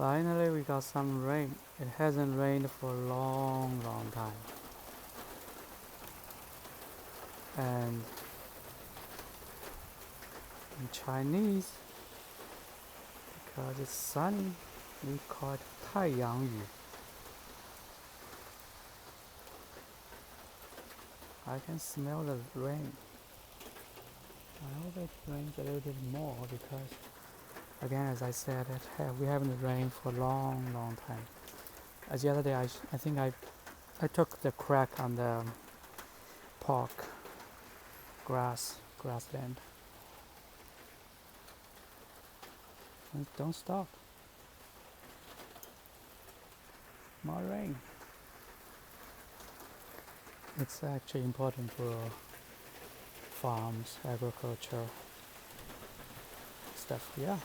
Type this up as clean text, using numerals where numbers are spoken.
Finally, we got some rain. It hasn't rained for a long time. And in Chinese, because it's sunny, we call it 太阳雨. I can smell the rain. I hope it rains a little bit more because, again, as I said, we haven't rained for a long time. As the other day, I think I took the crack on the park grassland. And don't stop. More rain. It's actually important for farms, agriculture stuff. Yeah.